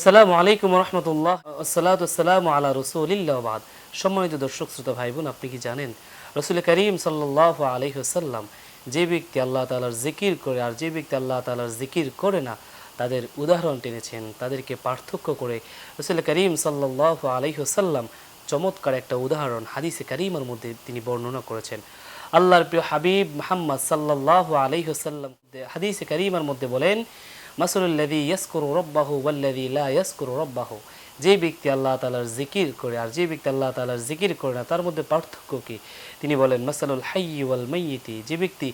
আসসালামু আলাইকুম রহমতুল্লাহ, আসসালাতু আসসালামু আলা রাসূলিল্লাহ ওয়া বাদ। সম্মানিত দর্শক শ্রোতা ভাই বোন, আপনি কি জানেন রাসূল করিম সাল্লাল্লাহু আলাইহি ওয়াসাল্লাম যে ব্যক্তি আল্লাহ তাআলার জিকির করে আর যে ব্যক্তি আল্লাহ তাআলার জিকির করে না তাদের উদাহরণ টেনেছেন, তাদেরকে পার্থক্য করে রাসূল করিম সাল্লাল্লাহু আলাইহি ওয়াসাল্লাম চমৎকার একটা উদাহরণ হাদিসে কারিমার মধ্যে তিনি বর্ণনা করেছেন। আল্লাহর প্রিয় হাবিব মুহাম্মদ সাল্লাল্লাহু আলাইহি ওয়াসাল্লাম হাদিসে কারিমার মধ্যে বলেন, মাসলুল্লাযী ইয়াসকুরু রাব্বাহু ওয়াল্লাযী লা ইয়াসকুরু রাব্বাহু, যে ব্যক্তি আল্লাহ তাআলার জিকির করে আর যে ব্যক্তি আল্লাহ তাআলার জিকির করে না তার মধ্যে পার্থক্য কি? তিনি বলেন, মাসালুল হাইয়্যি ওয়াল মাইয়িতি, যে ব্যক্তি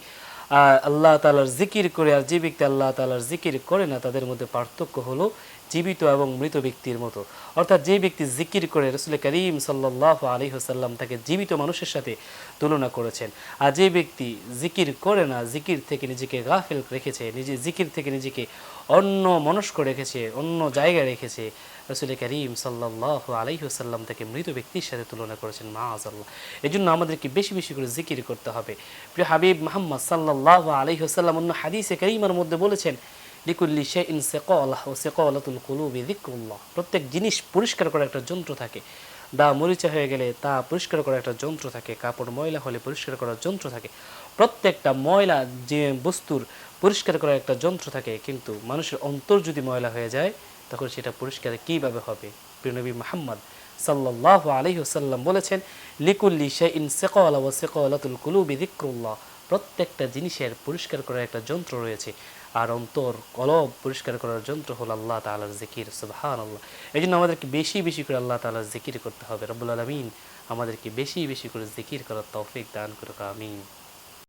আল্লাহ তাআলার জিকির করে আর যে ব্যক্তি আল্লাহ তাআলার জিকির করে না তাদের মধ্যে পার্থক্য হলো জীবিত এবং মৃত ব্যক্তির মতো। অর্থাৎ যে ব্যক্তি জিকির করে রাসূল করিম সাল্লাল্লাহু আলাইহি ওয়াসাল্লাম তাকে জীবিত মানুষের সাথে তুলনা করেছেন। আর যে ব্যক্তি জিকির করে না, জিকির থেকে নিজেকে গাফিল রেখেছে, জিকির থেকে নিজেকে অন্য মনস্ক রেখেছে, অন্য জায়গায় রেখেছে, রাসূল করিম সাল্লাল্লাহু আলাইহি ওয়াসাল্লাম তাকে মৃত ব্যক্তির সাথে তুলনা করেছেন। মাআযাল্লাহ। এজন্য আমাদেরকে বেশি বেশি করে জিকির করতে হবে। প্রিয় হাবিব মুহাম্মদ সাল্লাল্লাহু আলাইহি ওয়াসাল্লাম অন্য হাদিসে কারীমার মধ্যে বলেছেন, লিকুল্লি শাইইন সিকালাহ ওয়া সিকালাতুল কুলুবি যিকরুল্লাহ। প্রত্যেক জিনিস পরিষ্কার করার একটা যন্ত্র থাকে। দা মরিচা হয়ে গেলে তা পরিষ্কার করার একটা যন্ত্র থাকে, কাপড় ময়লা হলে পরিষ্কার করার যন্ত্র থাকে। প্রত্যেকটা ময়লা যে বস্তুর পরিষ্কার করার একটা যন্ত্র থাকে, কিন্তু মানুষের অন্তর যদি ময়লা হয়ে যায় তখন সেটা পরিষ্কার কীভাবে হবে? প্রিয় নবী মুহাম্মদ সাল্লাল্লাহু আলাইহি ওয়াসাল্লাম বলেছেন, লিকুল্লি শাইইন সিকালা ওয়া সিকালাতুল কুলুবি যিকরুল্লাহ। প্রত্যেকটা জিনিসের পরিষ্কার করার একটা যন্ত্র রয়েছে, আর অন্তর কলব পরিষ্কার করার যন্ত্র হলো আল্লাহ তাআলার জিকির। সুবহানাল্লাহ। এজন্য আমাদেরকে বেশি বেশি করে আল্লাহ তাআলার জিকির করতে হবে। রব্বুল আলামিন আমাদেরকে বেশি বেশি করে জিকির করার তৌফিক দান করুক। আমিন।